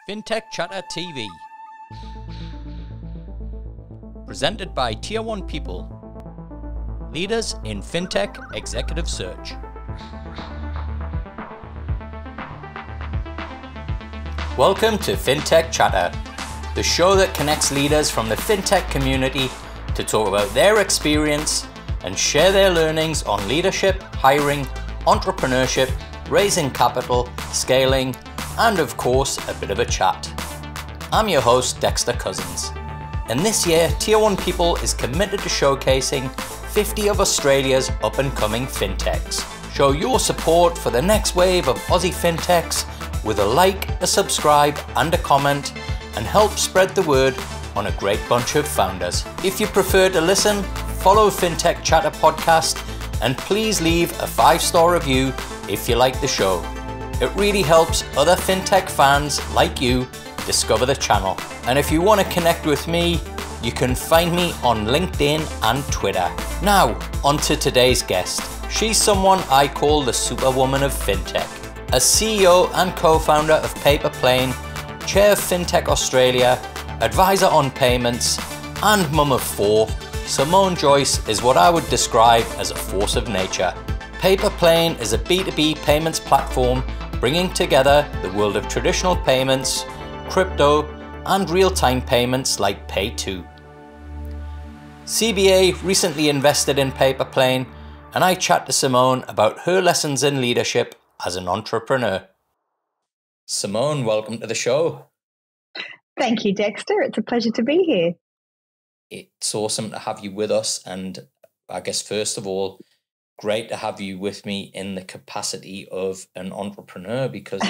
FinTech Chatter TV. Presented by Tier 1 People, leaders in FinTech executive search. Welcome to FinTech Chatter, the show that connects leaders from the FinTech community to talk about their experience and share their learnings on leadership, hiring, entrepreneurship, raising capital, scaling, and of course, a bit of a chat. I'm your host, Dexter Cousins. And this year, Tier 1 People is committed to showcasing 50 of Australia's up-and-coming fintechs. Show your support for the next wave of Aussie fintechs with a like, a subscribe, and a comment, and help spread the word on a great bunch of founders. If you prefer to listen, follow FinTech Chatter podcast, and please leave a 5-star review if you like the show. It really helps other FinTech fans like you discover the channel. And if you want to connect with me, you can find me on LinkedIn and Twitter. Now, on to today's guest. She's someone I call the Super Woman of FinTech. As CEO and co-founder of Paper Plane, chair of FinTech Australia, advisor on payments, and mum of 4, Simone Joyce is what I would describe as a force of nature. Paper Plane is a B2B payments platform bringing together the world of traditional payments, crypto, and real-time payments like Pay2. CBA recently invested in Paper Plane, and I chat to Simone about her lessons in leadership as an entrepreneur. Simone, welcome to the show. Thank you, Dexter. It's a pleasure to be here. It's awesome to have you with us, and I guess first of all, great to have you with me in the capacity of an entrepreneur, because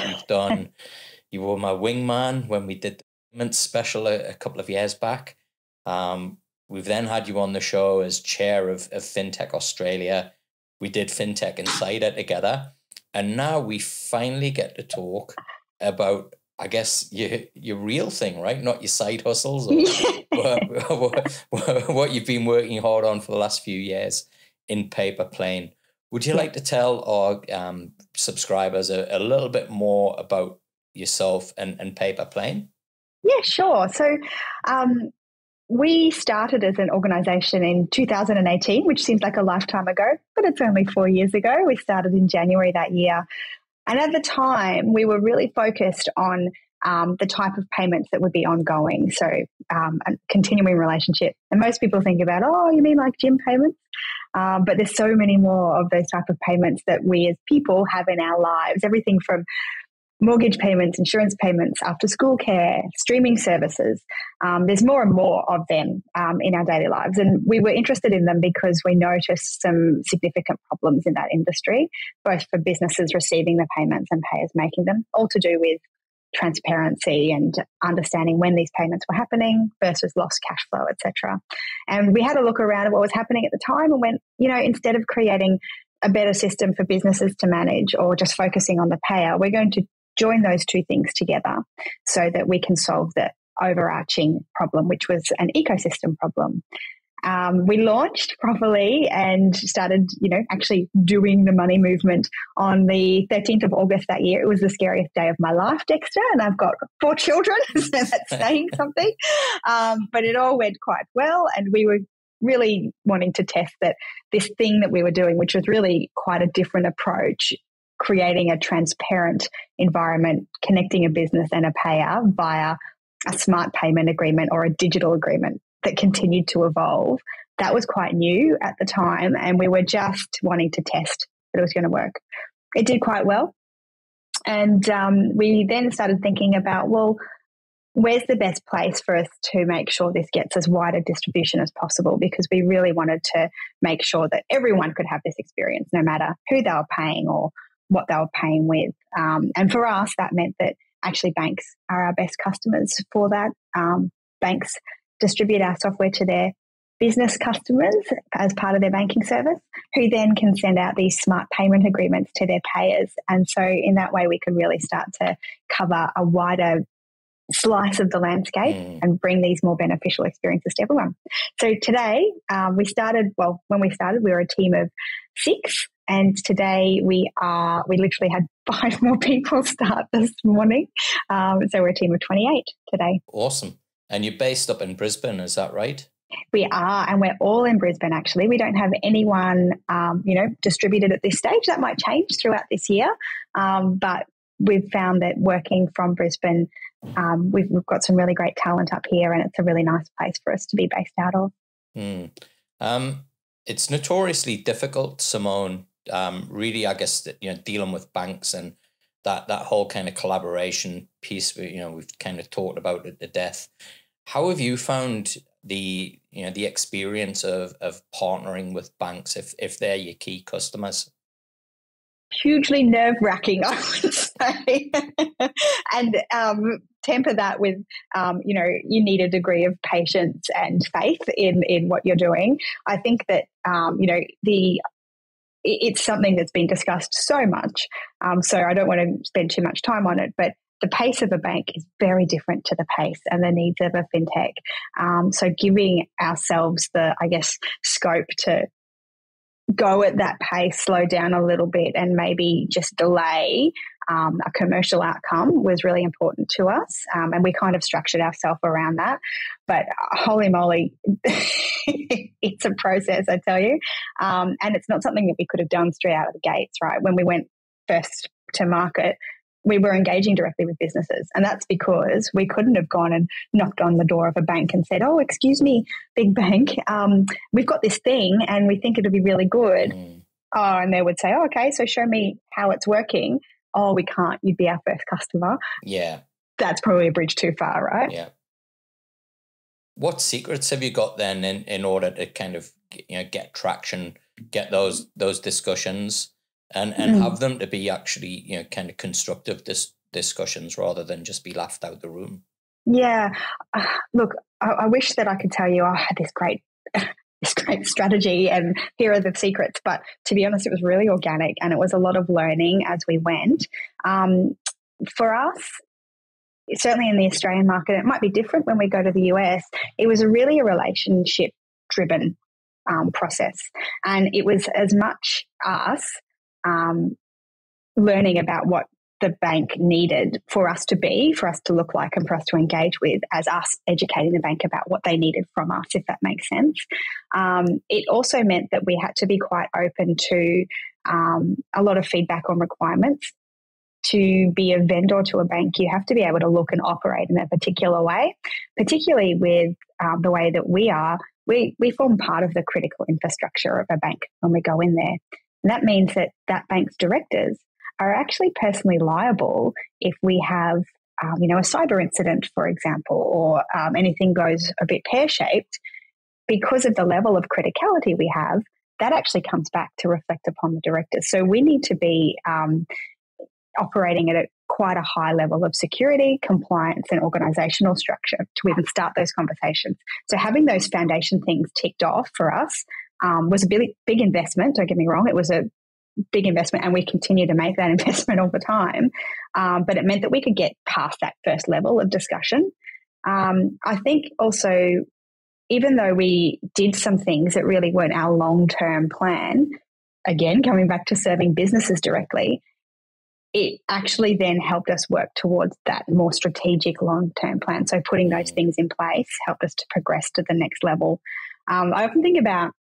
you were my wingman when we did the payments special a couple of years back. We've then had you on the show as chair of FinTech Australia. We did FinTech Insider together, and now we finally get to talk about, I guess, your real thing, right? Not your side hustles or what you've been working hard on for the last few years in Paper Plane. Would you like to tell our subscribers a little bit more about yourself and Paper Plane? Yeah, sure. So we started as an organisation in 2018, which seems like a lifetime ago, but it's only 4 years ago. We started in January that year. And at the time, we were really focused on the type of payments that would be ongoing. So a continuing relationship. And most people think about, oh, you mean like gym payments? But there's so many more of those type of payments that we as people have in our lives. Everything from mortgage payments, insurance payments, after school care, streaming services. There's more and more of them in our daily lives. And we were interested in them because we noticed some significant problems in that industry, both for businesses receiving the payments and payers making them, all to do with transparency and understanding when these payments were happening versus lost cash flow, etc. And we had a look around at what was happening at the time and went, instead of creating a better system for businesses to manage or just focusing on the payer, we're going to join those two things together so that we can solve the overarching problem, which was an ecosystem problem. We launched properly and started, actually doing the money movement on the 13th of August that year. It was the scariest day of my life, Dexter, and I've got 4 children, so that's saying something. But it all went quite well, and we were really wanting to test that this thing that we were doing, which was really quite a different approach, creating a transparent environment, connecting a business and a payer via a smart payment agreement or a digital agreement that continued to evolve. That was quite new at the time, and we were just wanting to test that it was going to work. It did quite well. And we then started thinking about, well, where's the best place for us to make sure this gets as wide a distribution as possible? Because we really wanted to make sure that everyone could have this experience, no matter who they were paying or what they were paying with. And for us, that meant that actually banks are our best customers for that. Banks distribute our software to their business customers as part of their banking service, who then can send out these smart payment agreements to their payers. And so in that way, we could really start to cover a wider slice of the landscape and bring these more beneficial experiences to everyone. So today, when we started, we were a team of 6, And today we literally had 5 more people start this morning. So we're a team of 28 today. Awesome. And you're based up in Brisbane, is that right? We are, and we're all in Brisbane, actually. We don't have anyone, distributed at this stage. That might change throughout this year. But we've found that working from Brisbane, we've got some really great talent up here, and it's a really nice place for us to be based out of. It's notoriously difficult, Simone, really, I guess, dealing with banks and that whole kind of collaboration piece, we've kind of talked about it to death. How have you found the experience of partnering with banks if they're your key customers? Hugely nerve-wracking, I would say. And temper that with, you need a degree of patience and faith in what you're doing. I think that, it's something that's been discussed so much. So I don't want to spend too much time on it, but the pace of a bank is very different to the pace and the needs of a fintech. So giving ourselves the, scope to go at that pace, slow down a little bit, and maybe just delay a commercial outcome was really important to us. And we kind of structured ourselves around that. But holy moly, it's a process, I tell you. And it's not something that we could have done straight out of the gates, right? When we went first to market, we were engaging directly with businesses. And that's because we couldn't have gone and knocked on the door of a bank and said, "Oh, excuse me, big bank, we've got this thing and we think it'll be really good." Oh, and they would say, "Oh, okay, so show me how it's working." "Oh, we can't. You'd be our first customer." Yeah. That's probably a bridge too far, right? Yeah. What secrets have you got then in order to kind of get traction, get those discussions? And have them to be actually, kind of constructive discussions rather than just be laughed out the room. Yeah. Look, I wish that I could tell you I had this great strategy and here are the secrets. But to be honest, it was really organic and it was a lot of learning as we went. For us, certainly in the Australian market, it might be different when we go to the US. It was really a relationship-driven process. And it was as much us learning about what the bank needed for us to look like and for us to engage with, as us educating the bank about what they needed from us, if that makes sense. It also meant that we had to be quite open to a lot of feedback on requirements. To be a vendor to a bank, you have to be able to look and operate in a particular way, particularly with the way that we are. We form part of the critical infrastructure of a bank when we go in there. And that means that bank's directors are actually personally liable if we have, a cyber incident, for example, or anything goes a bit pear-shaped. Because of the level of criticality we have, that actually comes back to reflect upon the directors. So we need to be operating at quite a high level of security, compliance, and organizational structure to even start those conversations. So having those foundation things ticked off for us was a big investment. Don't get me wrong. It was a big investment and we continue to make that investment all the time. But it meant that we could get past that first level of discussion. I think also, even though we did some things that really weren't our long-term plan, again, coming back to serving businesses directly, it actually then helped us work towards that more strategic long-term plan. So putting those things in place helped us to progress to the next level. I often think about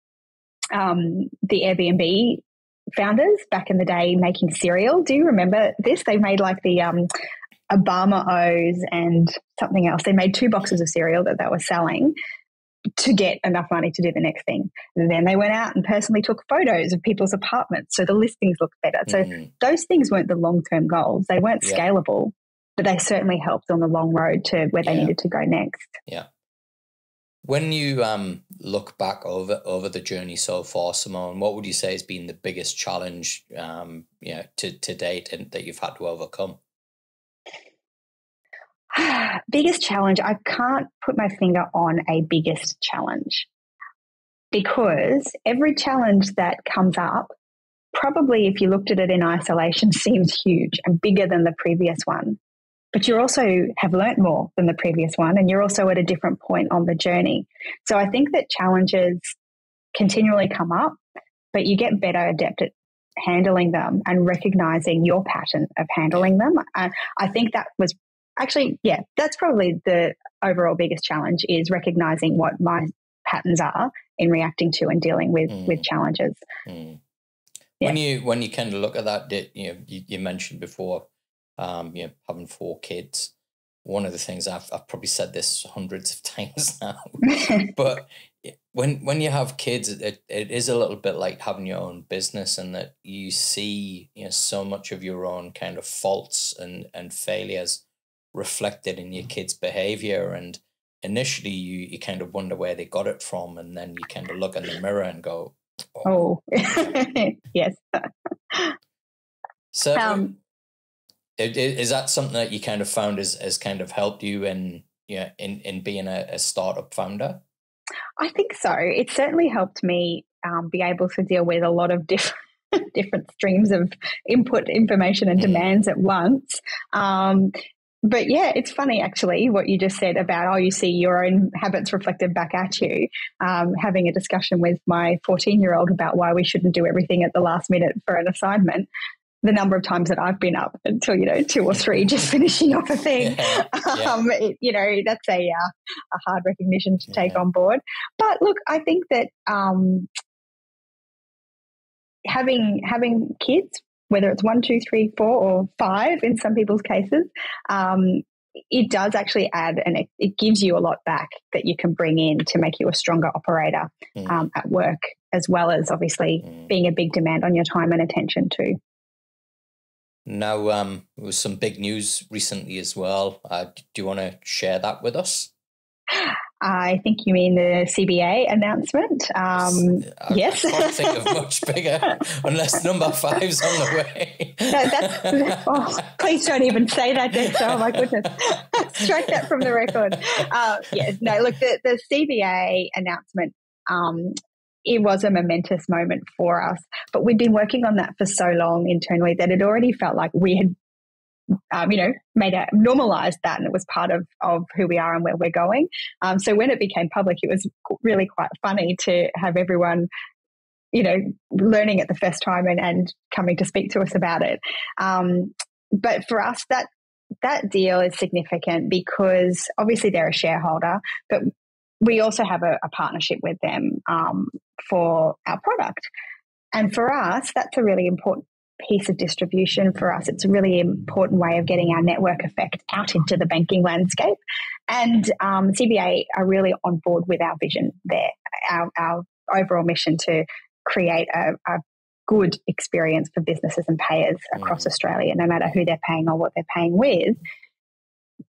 the Airbnb founders back in the day making cereal. Do you remember this? They made like the Obama O's and something else. They made 2 boxes of cereal that they were selling to get enough money to do the next thing. And then they went out and personally took photos of people's apartments so the listings looked better. So those things weren't the long-term goals. They weren't scalable, but they certainly helped on the long road to where they needed to go next. Yeah. When you look back over the journey so far, Simone, what would you say has been the biggest challenge to date and that you've had to overcome? Biggest challenge, I can't put my finger on a biggest challenge because every challenge that comes up, probably if you looked at it in isolation, seems huge and bigger than the previous one. But you also have learnt more than the previous one and you're also at a different point on the journey. So I think that challenges continually come up, but you get better adept at handling them and recognizing your pattern of handling them. And I think that was actually, that's probably the overall biggest challenge, is recognizing what my patterns are in reacting to and dealing with challenges. Yeah. When you kind of look at that, you mentioned before, having 4 kids. One of the things I've probably said this hundreds of times now, but when you have kids, it is a little bit like having your own business, and that you see so much of your own kind of faults and failures reflected in your kids' behavior. And initially you kind of wonder where they got it from, and then you kind of look in the mirror and go, oh. Yes. So is that something that you kind of found has kind of helped you in being a startup founder? I think so. It certainly helped me be able to deal with a lot of different streams of input information and demands at once. But yeah, it's funny actually what you just said about, you see your own habits reflected back at you. Having a discussion with my 14-year-old about why we shouldn't do everything at the last minute for an assignment. The number of times that I've been up until 2 or 3 just finishing off a thing, that's a hard recognition to take on board. But look, I think that having kids, whether it's 1, 2, 3, 4, or 5 in some people's cases, it does actually add, and it gives you a lot back that you can bring in to make you a stronger operator at work, as well as obviously being a big demand on your time and attention too. Now, there was some big news recently as well. Do you want to share that with us? I think you mean the CBA announcement. Yes. I can't think of much bigger unless number 5's on the way. Please don't even say that, Dexter. Oh, my goodness. Strike that from the record. Look, the CBA announcement, it was a momentous moment for us, but we'd been working on that for so long internally that it already felt like we had normalized that, and it was part of who we are and where we're going. So when it became public, it was really quite funny to have everyone, learning it the first time and coming to speak to us about it. But for us, that deal is significant because obviously they're a shareholder, but we also have a partnership with them for our product. And for us, that's a really important piece of distribution for us. It's a really important way of getting our network effect out into the banking landscape. And CBA are really on board with our vision there, our overall mission to create a good experience for businesses and payers across Australia, no matter who they're paying or what they're paying with.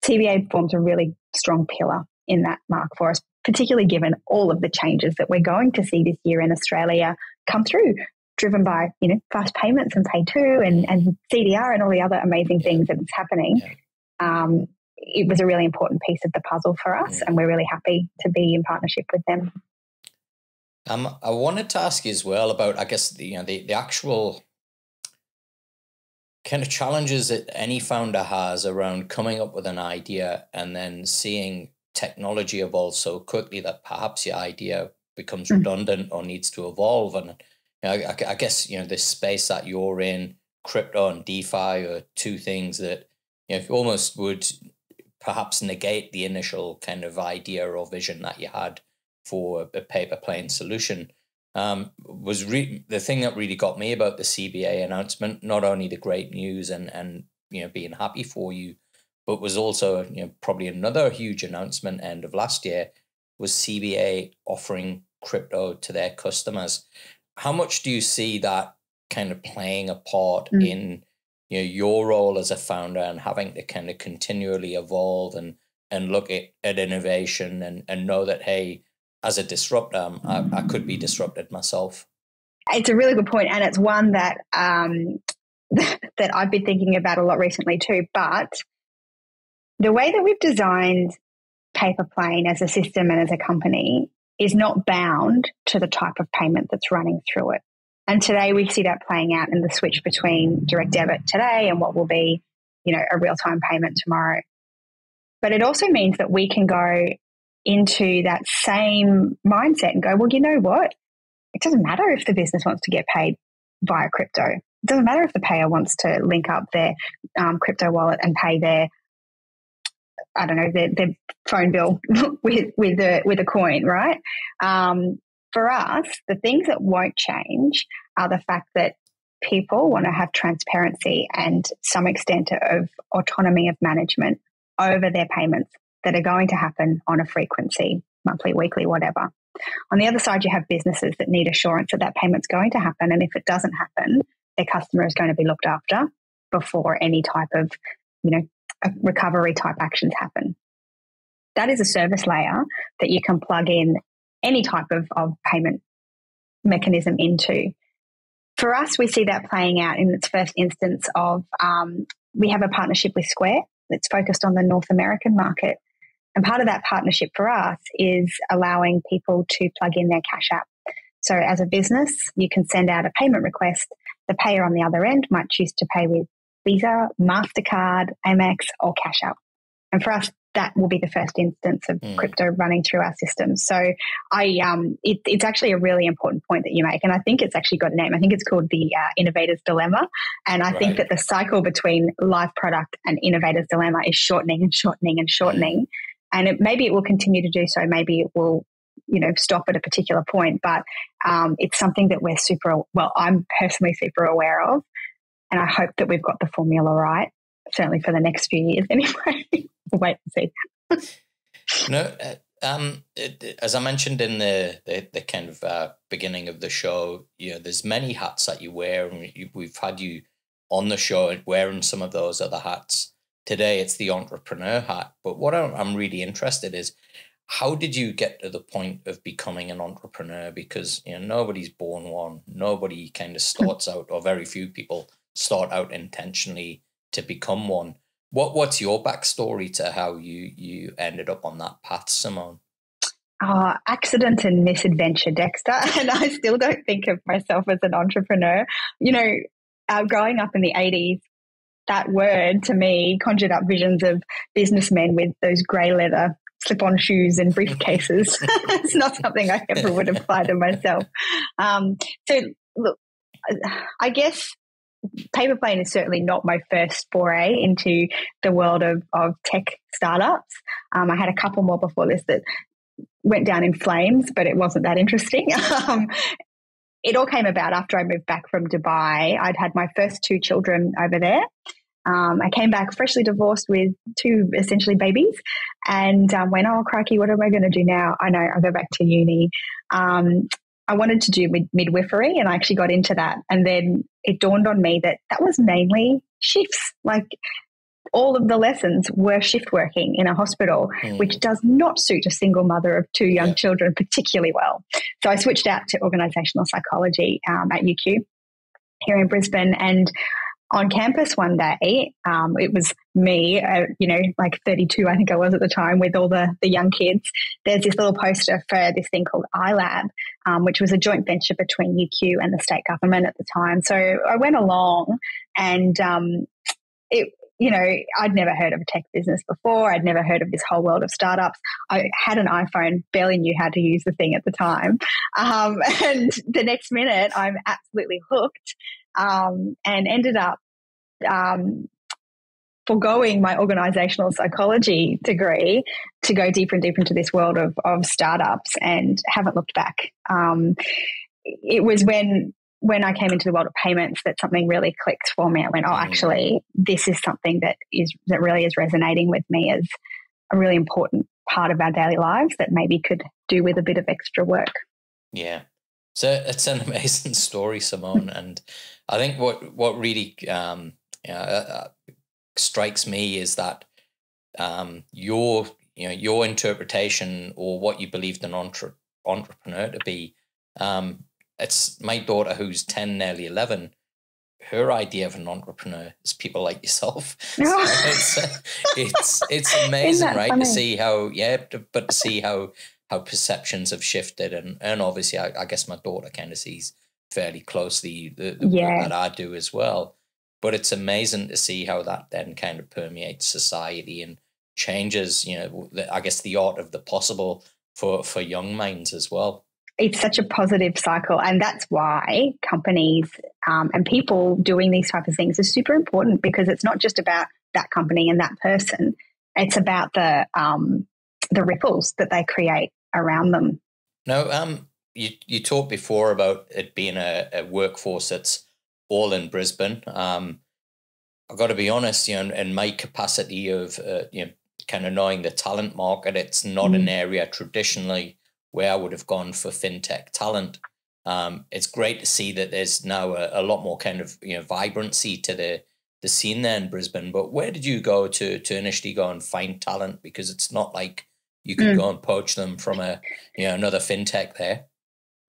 CBA forms a really strong pillar in that mark for us, particularly given all of the changes that we're going to see this year in Australia come through, driven by, fast payments and Pay 2 and CDR and all the other amazing things that is happening. It was a really important piece of the puzzle for us, and we're really happy to be in partnership with them. I wanted to ask you as well about, I guess, the actual kind of challenges that any founder has around coming up with an idea and then seeing technology evolve so quickly that perhaps your idea becomes redundant or needs to evolve. And I guess this space that you're in, crypto and DeFi, are two things that almost would perhaps negate the initial kind of idea or vision that you had for a Paper Plane solution. Was the thing that really got me about the CBA announcement, not only the great news and being happy for you, but was also probably another huge announcement end of last year, was CBA offering crypto to their customers. How much do you see that kind of playing a part in your role as a founder and having to kind of continually evolve and look at innovation and know that, hey, as a disruptor, I could be disrupted myself? It's a really good point, and it's one that that I've been thinking about a lot recently too. But the way that we've designed Paper Plane as a system and as a company is not bound to the type of payment that's running through it. And today we see that playing out in the switch between direct debit today and what will be, a real-time payment tomorrow. But it also means that we can go into that same mindset and go, well, you know what? It doesn't matter if the business wants to get paid via crypto. It doesn't matter if the payer wants to link up their crypto wallet and pay their, I don't know, their phone bill with a coin, right? For us, the things that won't change are the fact that people want to have transparency and some extent of autonomy of management over their payments that are going to happen on a frequency, monthly, weekly, whatever. On the other side, you have businesses that need assurance that that payment's going to happen. And if it doesn't happen, their customer is going to be looked after before any type of, recovery type actions happen. That is a service layer that you can plug in any type of payment mechanism into. For us, we see that playing out in its first instance of, we have a partnership with Square that's focused on the North American market. And part of that partnership for us is allowing people to plug in their Cash App. So as a business, you can send out a payment request. The payer on the other end might choose to pay with Visa, MasterCard, Amex, or Cash App. And for us, that will be the first instance of crypto running through our system. So it's actually a really important point that you make. And I think it's actually got a name. I think it's called the innovator's dilemma. And I think that the cycle between live product and innovator's dilemma is shortening and shortening and shortening. And maybe it will continue to do so. Maybe it will, stop at a particular point. But it's something that I'm personally super aware of. And I hope that we've got the formula right, certainly for the next few years anyway. We'll wait and see. As I mentioned in the kind of beginning of the show, there's many hats that you wear, and we've had you on the show wearing some of those other hats. Today, it's the entrepreneur hat. But what I'm really interested is, how did you get to the point of becoming an entrepreneur? Because nobody's born one. Nobody kind of starts out, or very few people start out intentionally to become one. What's your backstory to how you ended up on that path, Simone? Accident and misadventure, Dexter. And I still don't think of myself as an entrepreneur. Growing up in the 80s, that word to me conjured up visions of businessmen with those grey leather slip-on shoes and briefcases. It's not something I ever would apply to myself. So, look, I guess Paper Plane is certainly not my first foray into the world of tech startups. I had a couple more before this that went down in flames, but it wasn't that interesting. It all came about after I moved back from Dubai. I'd had my first 2 children over there. I came back freshly divorced with 2 essentially babies and went, oh, crikey, what am I going to do now? I know, I'll go back to uni. I wanted to do midwifery, and I actually got into that. And then it dawned on me that was mainly shifts. Like, all of the lessons were shift working in a hospital, which does not suit a single mother of 2 young children particularly well. So I switched out to organisational psychology at UQ here in Brisbane. And on campus one day, it was me, like 32, I think I was at the time, with all the young kids. There's this little poster for this thing called iLab, which was a joint venture between UQ and the state government at the time. So I went along and I'd never heard of a tech business before. I'd never heard of this whole world of startups. I had an iPhone, barely knew how to use the thing at the time. And the next minute, I'm absolutely hooked and ended up foregoing my organizational psychology degree to go deeper and deeper into this world of startups, and haven't looked back. It was when I came into the world of payments that something really clicked for me. I went, oh, actually, this is something that really is resonating with me as a really important part of our daily lives that maybe could do with a bit of extra work. Yeah. So it's an amazing story, Simone. And I think what really strikes me is that your interpretation, or what you believed an entrepreneur to be, it's my daughter who's 10, nearly 11. Her idea of an entrepreneur is people like yourself. So it's amazing, right? Funny? To see how perceptions have shifted, and obviously I guess my daughter kind of sees fairly closely the work that I do as well. But it's amazing to see how that then kind of permeates society and changes, I guess, the art of the possible for young minds as well. it's such a positive cycle. And that's why companies and people doing these type of things is super important, because it's not just about that company and that person. It's about the ripples that they create around them. Now, you talked before about it being a workforce that's all in Brisbane. I've got to be honest, in my capacity of, kind of knowing the talent market, it's not an area traditionally where I would have gone for fintech talent. It's great to see that there's now a lot more kind of vibrancy to the scene there in Brisbane. But where did you go to initially go and find talent? Because it's not like you could go and poach them from another fintech there.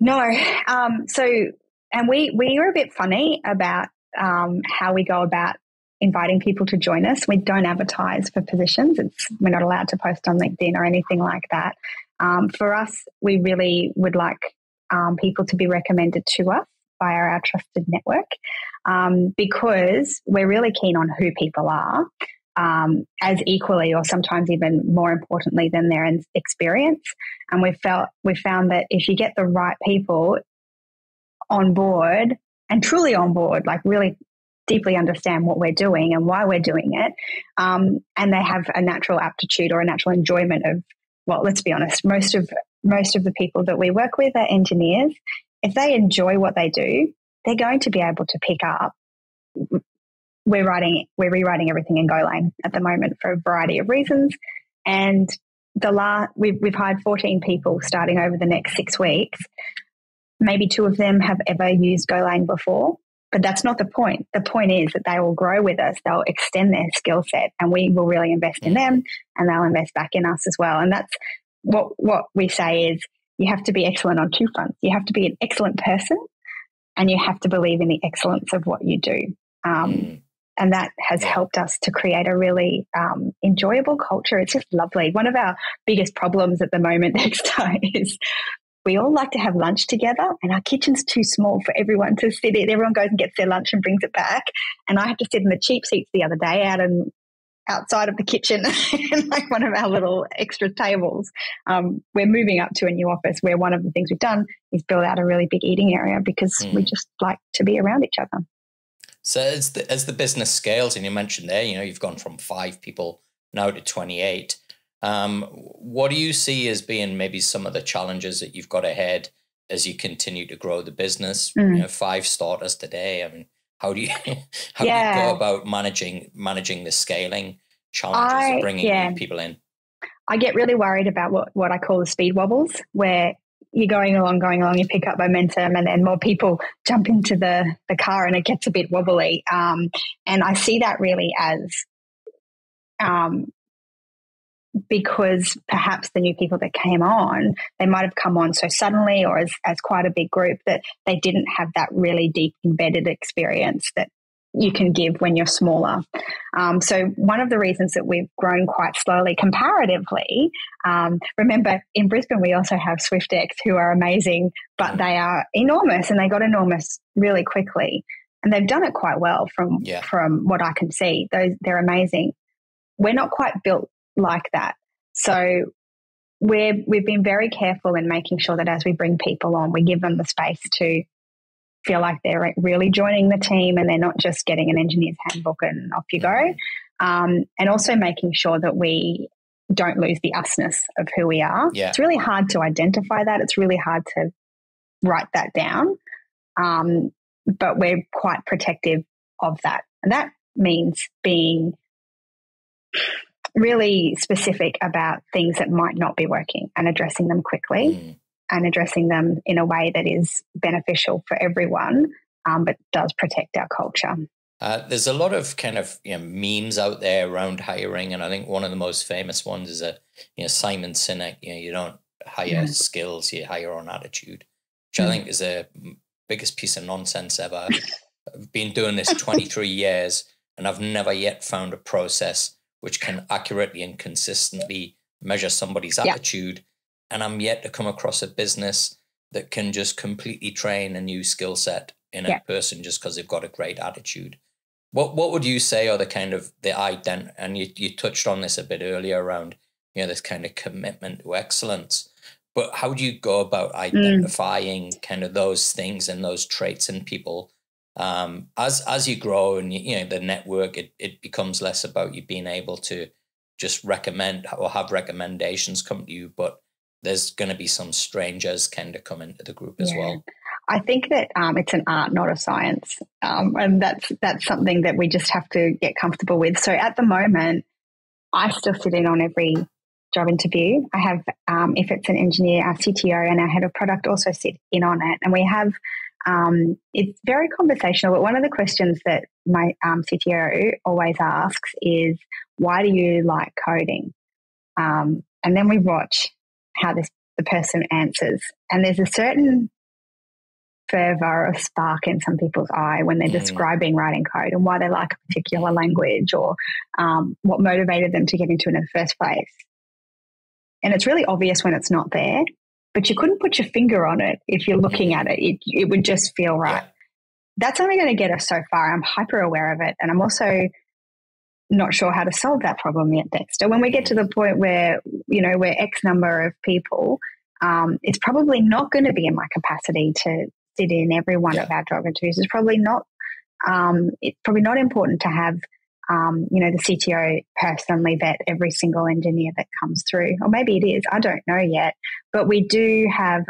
No. And we are a bit funny about how we go about inviting people to join us. We don't advertise for positions. We're not allowed to post on LinkedIn or anything like that. For us, we really would like people to be recommended to us via our trusted network, because we're really keen on who people are, as equally or sometimes even more importantly than their experience. And we found that if you get the right people on board and truly on board, like really deeply understand what we're doing and why we're doing it, and they have a natural aptitude or a natural enjoyment of, well, let's be honest, most of the people that we work with are engineers. If they enjoy what they do, they're going to be able to pick up. We're rewriting everything in Golang at the moment for a variety of reasons, and we've hired 14 people starting over the next 6 weeks. Maybe 2 of them have ever used Golang before, but that's not the point. The point is that they will grow with us. They'll extend their skill set, and we will really invest in them, and they'll invest back in us as well. And that's what we say is you have to be excellent on 2 fronts. You have to be an excellent person, and you have to believe in the excellence of what you do. And that has helped us to create a really enjoyable culture. It's just lovely. One of our biggest problems at the moment, Dexter, is we all like to have lunch together, and our kitchen's too small for everyone to sit in. Everyone goes and gets their lunch and brings it back. And I have to sit in the cheap seats the other day outside of the kitchen in like one of our little extra tables. We're moving up to a new office where one of the things we've done is build out a really big eating area, because we just like to be around each other. So as the business scales, and you mentioned there, you've gone from 5 people now to 28. What do you see as being maybe some of the challenges that you've got ahead as you continue to grow the business? 5 starters today. I mean, how do you go about managing the scaling challenges of bringing new people in? I get really worried about what I call the speed wobbles, where you're going along, you pick up momentum, and then more people jump into the car and it gets a bit wobbly. And I see that really as because perhaps the new people that came on, they might have come on so suddenly or as quite a big group that they didn't have that really deep embedded experience that you can give when you're smaller. So one of the reasons that we've grown quite slowly comparatively, remember in Brisbane we also have SwiftX, who are amazing, but they are enormous, and they got enormous really quickly. And they've done it quite well from what I can see. They're amazing. We're not quite built like that. So we've been very careful in making sure that as we bring people on, we give them the space to feel like they're really joining the team, and they're not just getting an engineer's handbook and off you go. And also making sure that we don't lose the usness of who we are. Yeah. It's really hard to identify that. It's really hard to write that down. But we're quite protective of that. And that means being really specific about things that might not be working and addressing them quickly. And addressing them in a way that is beneficial for everyone, but does protect our culture. There's a lot of kind of memes out there around hiring, and I think one of the most famous ones is Simon Sinek. You don't hire skills, you hire on attitude, which I think is the biggest piece of nonsense ever. I've been doing this 23 years, and I've never yet found a process which can accurately and consistently measure somebody's attitude. And I'm yet to come across a business that can just completely train a new skill set in a person just because they've got a great attitude. What would you say are the kind of and you touched on this a bit earlier around, this kind of commitment to excellence. But how do you go about identifying kind of those things and those traits in people? As you grow and the network, it becomes less about you being able to just recommend or have recommendations come to you, but there's going to be some strangers kind of come into the group as well. I think that it's an art, not a science, and that's something that we just have to get comfortable with. So at the moment, I still sit in on every job interview. I have, if it's an engineer, our CTO and our head of product also sit in on it, and we have. It's very conversational, but one of the questions that my CTO always asks is, "Why do you like coding?" And then we watch how the person answers, and there's a certain fervor or spark in some people's eye when they're describing writing code and why they like a particular language or what motivated them to get into it in the first place. And it's really obvious when it's not there, but you couldn't put your finger on it if you're looking at it. It would just feel right. Yeah. That's only going to get us so far. I'm hyper aware of it, and I'm also not sure how to solve that problem yet, Dexter. When we get to the point where, we're X number of people, it's probably not going to be in my capacity to sit in every one of our job interviews. It's probably not important to have, the CTO personally vet every single engineer that comes through. Or maybe it is. I don't know yet. But we do have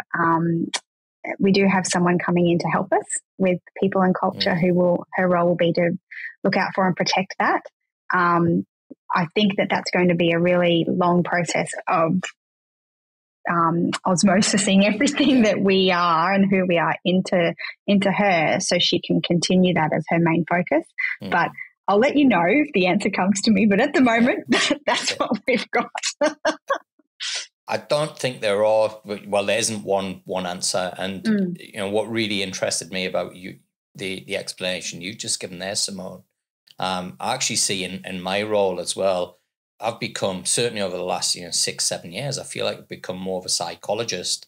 someone coming in to help us with people and culture her role will be to look out for and protect that. I think that's going to be a really long process of osmosising everything that we are and who we are into her, so she can continue that as her main focus. But I'll let you know if the answer comes to me. But at the moment, that's what we've got. I don't think there are. Well, there isn't one answer. And what really interested me about you, the explanation you've just given there, Simone. I actually see in my role as well. I've become, certainly over the last 6-7 years, I feel like I've become more of a psychologist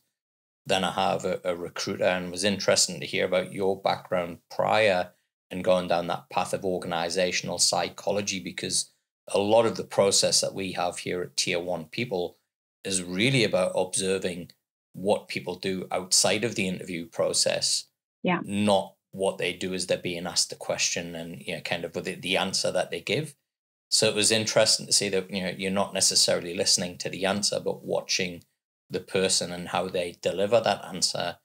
than I have a recruiter, and was interesting to hear about your background prior and going down that path of organizational psychology, because a lot of the process that we have here at Tier 1 People is really about observing what people do outside of the interview process, not what they do as they're being asked the question and kind of with the answer that they give. So it was interesting to see that you're not necessarily listening to the answer, but watching the person and how they deliver that answer.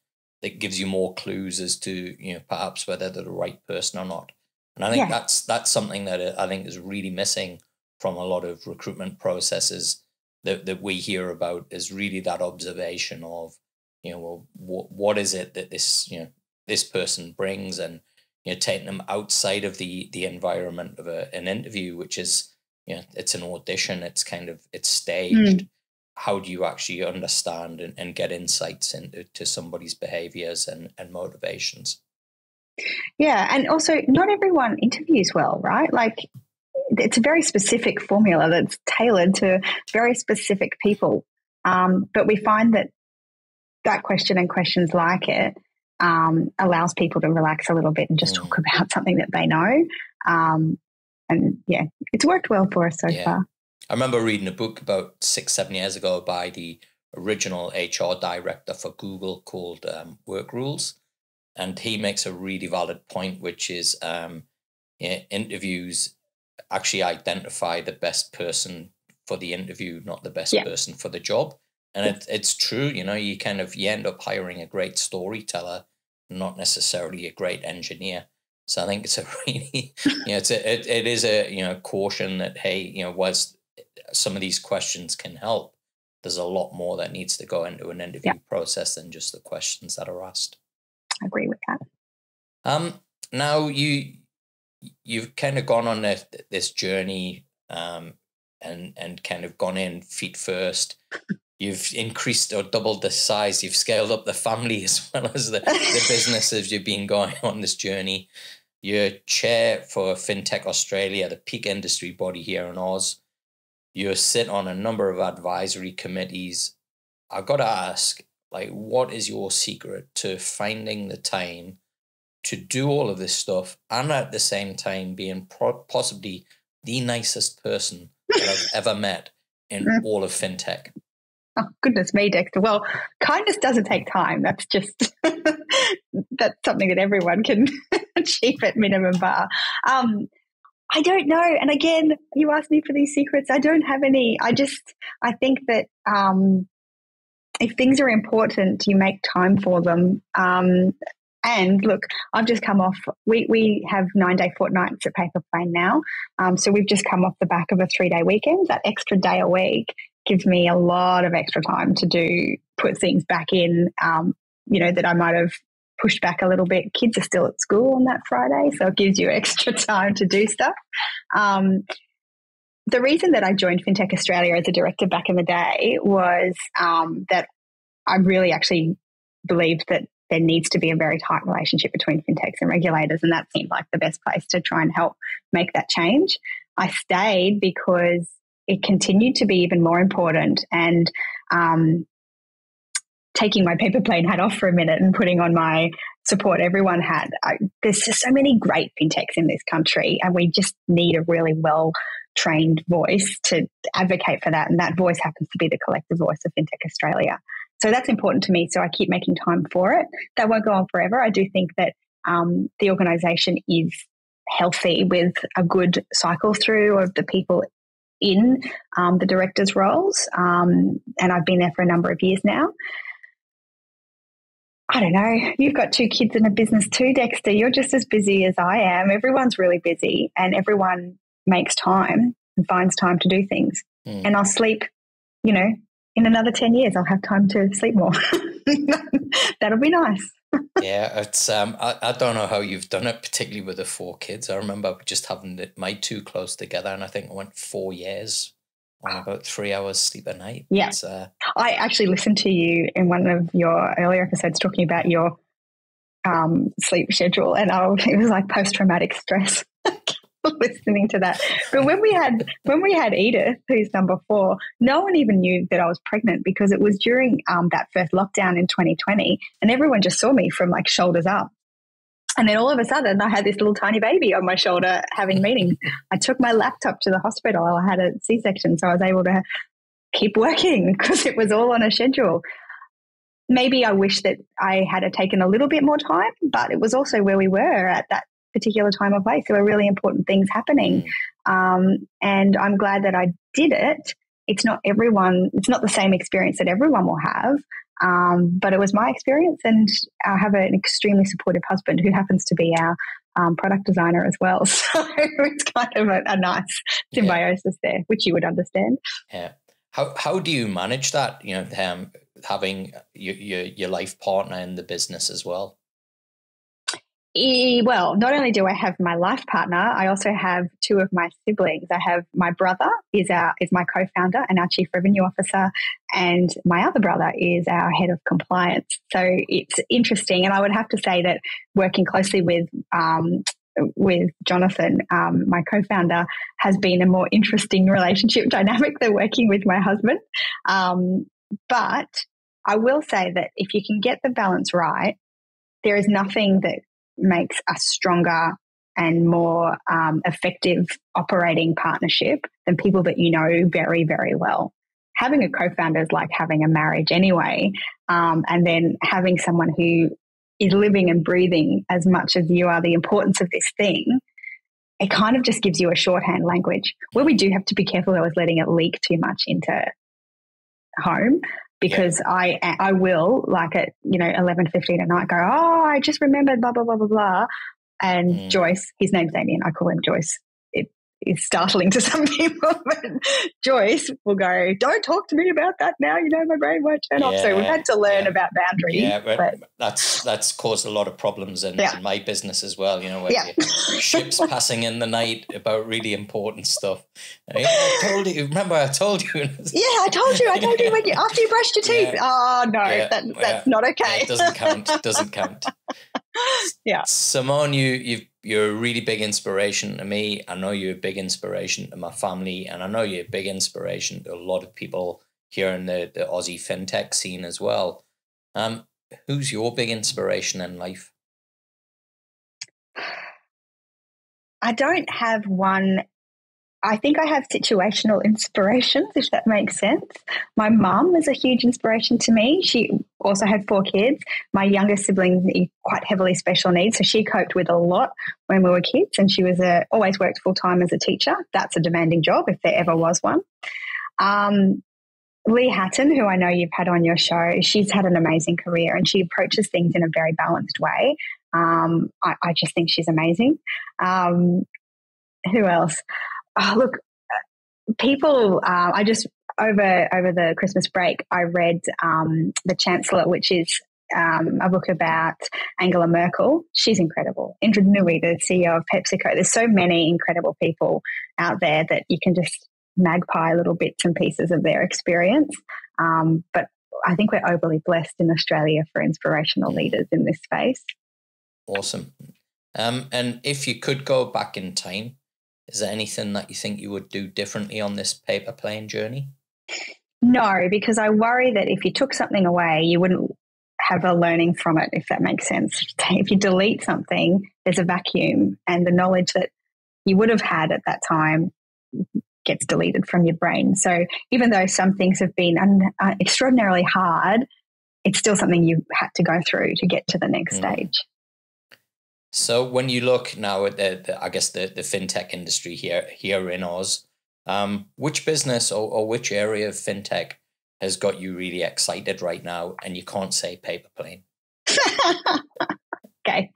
That gives you more clues as to perhaps whether they're the right person or not. And I think that's something that I think is really missing from a lot of recruitment processes that we hear about, is really that observation of what is it that this person brings, and taking them outside of the environment of an interview, which is, it's an audition, it's staged. How do you actually understand and get insights into somebody's behaviors and motivations? Yeah. And also, not everyone interviews well, right? Like, it's a very specific formula that's tailored to very specific people. But we find that question and questions like it allows people to relax a little bit and just talk about something that they know. And it's worked well for us so far. I remember reading a book about 6-7 years ago by the original HR director for Google called Work Rules. And he makes a really valid point, which is interviews actually identify the best person for the interview, not the best person for the job. And it's true, you end up hiring a great storyteller, not necessarily a great engineer. So I think it's a really, it is a caution that, hey, whilst some of these questions can help, there's a lot more that needs to go into an interview process than just the questions that are asked. I agree with that. Now you've kind of gone on this journey and kind of gone in feet first. You've increased or doubled the size. You've scaled up the family as well as the businesses you've been going on this journey. You're chair for FinTech Australia, the peak industry body here in Oz. You sit on a number of advisory committees. I've got to ask, what is your secret to finding the time to do all of this stuff and at the same time being possibly the nicest person that I've ever met in all of FinTech? Oh, goodness me, Dexter. Well, kindness doesn't take time. That's just, that's something that everyone can achieve at minimum bar. I don't know. And again, you asked me for these secrets. I don't have any. I think that if things are important, you make time for them. And look, I've just come off, we have 9-day fortnights at Paper Plane now. So we've just come off the back of a 3-day weekend. That extra day a week gives me a lot of extra time to put things back in, that I might have pushed back a little bit. Kids are still at school on that Friday, so it gives you extra time to do stuff. The reason that I joined FinTech Australia as a director back in the day was that I really actually believed that there needs to be a very tight relationship between fintechs and regulators, and that seemed like the best place to try and help make that change. I stayed because it continued to be even more important, and taking my Paper Plane hat off for a minute and putting on my support everyone had. There's just so many great fintechs in this country, and we just need a really well-trained voice to advocate for that, and that voice happens to be the collective voice of FinTech Australia. So that's important to me, so I keep making time for it. That won't go on forever. I do think that the organisation is healthy with a good cycle through of the people in the directors' roles, and I've been there for a number of years now. I don't know. You've got 2 kids in a business too, Dexter. You're just as busy as I am. Everyone's really busy, and everyone makes time and finds time to do things. And I'll sleep, in another 10 years, I'll have time to sleep more. That'll be nice. Yeah, it's I don't know how you've done it, particularly with the 4 kids. I remember just having my 2 close together, and I think I went 4 years on about 3 hours sleep a night. Yeah. I actually listened to you in one of your earlier episodes talking about your sleep schedule, and it was like post-traumatic stress listening to that. But when we had Edith, who's number 4, no one even knew that I was pregnant, because it was during that first lockdown in 2020, and everyone just saw me from like shoulders up. And then all of a sudden I had this little tiny baby on my shoulder having meetings. I took my laptop to the hospital. I had a C-section, so I was able to keep working because it was all on a schedule. Maybe I wish that I had taken a little bit more time, but it was also where we were at that particular time of place. There were really important things happening. And I'm glad that I did it. It's not the same experience that everyone will have. But it was my experience, and I have an extremely supportive husband who happens to be our product designer as well. So it's kind of a nice symbiosis there, which you would understand. Yeah. How do you manage that? Having your life partner in the business as well. Well, not only do I have my life partner, I also have 2 of my siblings. I have my brother is my co-founder and our chief revenue officer, and my other brother is our head of compliance. So it's interesting, and I would have to say that working closely with Jonathan, my co-founder, has been a more interesting relationship dynamic than working with my husband. But I will say that if you can get the balance right, there is nothing that makes a stronger and more effective operating partnership than people that you know very, very well. Having a co-founder is like having a marriage anyway, and then having someone who is living and breathing as much as you are the importance of this thing, it kind of just gives you a shorthand language. Where we do have to be careful, though, is letting it leak too much into home. Because I will, like at 11:15 at night, go, I just remembered blah blah blah blah blah, and Joyce, his name's Damien, I call him Joyce. It is startling to some people, but Joyce will go, don't talk to me about that now. My brain won't turn off. So we've had to learn about boundaries. Yeah, but that's caused a lot lot of problems in my business as well. Where ships passing in the night about really important stuff. I told you. Remember, I told you. I told you when after you brushed your teeth. Oh no, that's not okay. It doesn't count. Yeah, Simone, you're a really big inspiration to me. I know you're a big inspiration to my family, and I know you're a big inspiration to a lot of people here in the Aussie fintech scene as well. Who's your big inspiration in life? I don't have one I think I have situational inspirations, if that makes sense. My mum is a huge inspiration to me. She also had 4 kids. My youngest sibling is quite heavily special needs, so she coped with a lot when we were kids, and she was always worked full-time as a teacher. That's a demanding job if there ever was one. Lee Hatton, who I know you've had on your show, she's had an amazing career and she approaches things in a very balanced way. I just think she's amazing. Who else? Oh, look, people, I just, over the Christmas break, I read The Chancellor, which is a book about Angela Merkel. She's incredible. Indra Nooyi, the CEO of PepsiCo. There's so many incredible people out there that you can just magpie little bits and pieces of their experience. But I think we're overly blessed in Australia for inspirational leaders in this space. Awesome. And if you could go back in time, is there anything that you think you would do differently on this paper plane journey? No, because I worry that if you took something away, you wouldn't have a learning from it, if that makes sense. If you delete something, there's a vacuum, and the knowledge that you would have had at that time gets deleted from your brain. So even though some things have been extraordinarily hard, it's still something you had to go through to get to the next stage. So when you look now at the fintech industry here in Oz, which business or which area of fintech has got you really excited right now, and you can't say Paper Plane? Okay.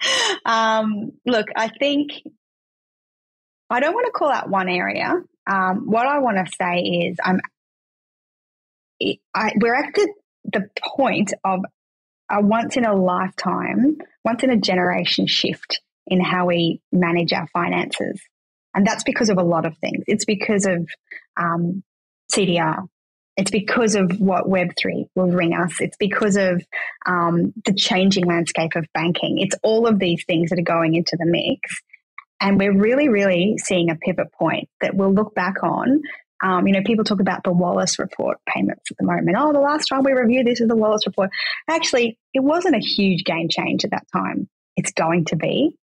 Look, I think I don't want to call out one area. What I want to say is we're at the point of a once in a lifetime, once in a generation shift in how we manage our finances. And that's because of a lot of things. It's because of CDR. It's because of what Web3 will bring us. It's because of the changing landscape of banking. It's all of these things that are going into the mix. And we're really, really seeing a pivot point that we'll look back on. People talk about the Wallace Report payments at the moment. Oh, the last time we reviewed this is the Wallace Report. Actually, it wasn't a huge game change at that time. It's going to be.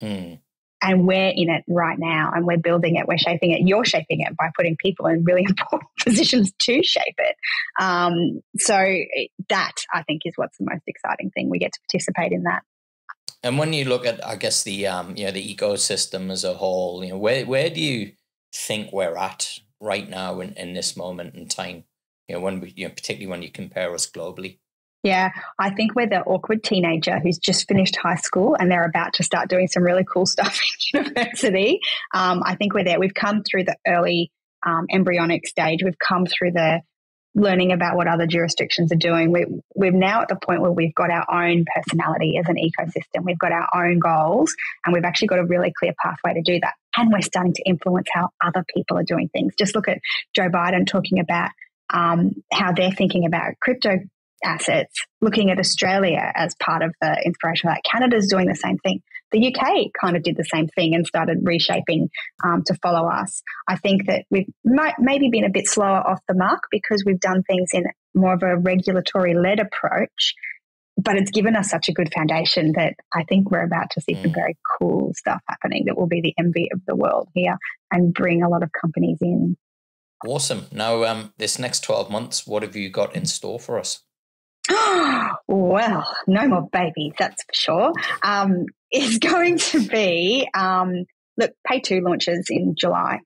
And we're in it right now, and we're building it. We're shaping it. You're shaping it by putting people in really important positions to shape it. So that, I think, is what's the most exciting thing. We get to participate in that. And when you look at, I guess, the the ecosystem as a whole, where do you think we're at right now in this moment in time? Particularly when you compare us globally. Yeah, I think we're the awkward teenager who's just finished high school and they're about to start doing some really cool stuff in university. I think we're there. We've come through the early embryonic stage. We've come through the learning about what other jurisdictions are doing. We're now at the point where we've got our own personality as an ecosystem. We've got our own goals, and we've actually got a really clear pathway to do that. And we're starting to influence how other people are doing things. Just look at Joe Biden talking about how they're thinking about crypto assets, looking at Australia as part of the inspiration of that. Canada's doing the same thing. The UK kind of did the same thing and started reshaping to follow us. I think that we've maybe been a bit slower off the mark because we've done things in more of a regulatory-led approach, but it's given us such a good foundation that I think we're about to see some very cool stuff happening that will be the envy of the world here and bring a lot of companies in. Awesome. Now, this next 12 months, what have you got in store for us? Well, no more babies, that's for sure. It's going to be, look, Pay2 launches in July.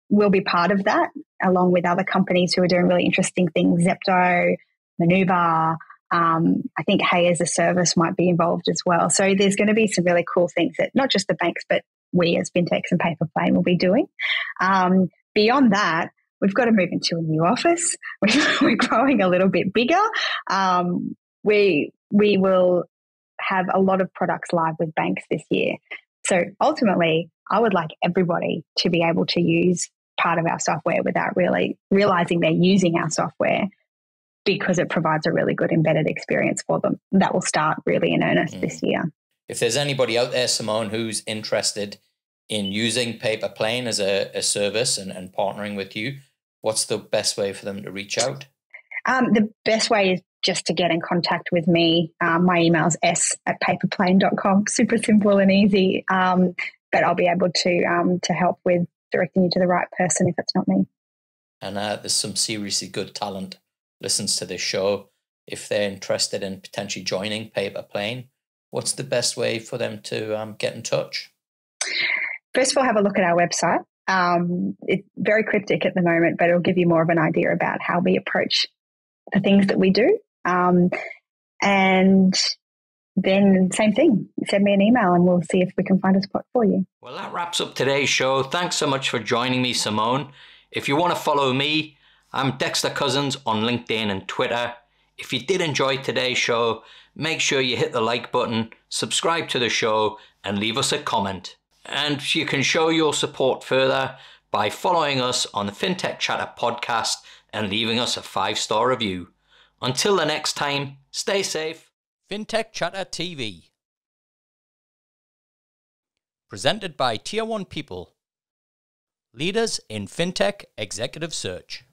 We'll be part of that along with other companies who are doing really interesting things. Zepto, Manuva, I think Hey as a Service might be involved as well. So there's going to be some really cool things that not just the banks, but we as FinTechs and Paper Plane will be doing. Beyond that, we've got to move into a new office. We're growing a little bit bigger. We will have a lot of products live with banks this year. So ultimately, I would like everybody to be able to use part of our software without really realizing they're using our software, because it provides a really good embedded experience for them. That will start really in earnest this year. If there's anybody out there, Simone, who's interested in using Paper Plane as a service and partnering with you, what's the best way for them to reach out? The best way is just to get in contact with me. My email is s@paperplane.com. Super simple and easy. But I'll be able to help with directing you to the right person if it's not me. And there's some seriously good talent listens to this show. If they're interested in potentially joining Paper Plane, what's the best way for them to get in touch? First of all, have a look at our website. It's very cryptic at the moment, but it'll give you more of an idea about how we approach the things that we do. And then same thing, send me an email and we'll see if we can find a spot for you. Well, that wraps up today's show. Thanks so much for joining me, Simone. If you want to follow me, I'm Dexter Cousins on LinkedIn and Twitter. If you did enjoy today's show, make sure you hit the like button, subscribe to the show, and leave us a comment. And you can show your support further by following us on the FinTech Chatter podcast and leaving us a 5-star review. Until the next time, stay safe. FinTech Chatter TV. Presented by Tier 1 People. Leaders in FinTech Executive Search.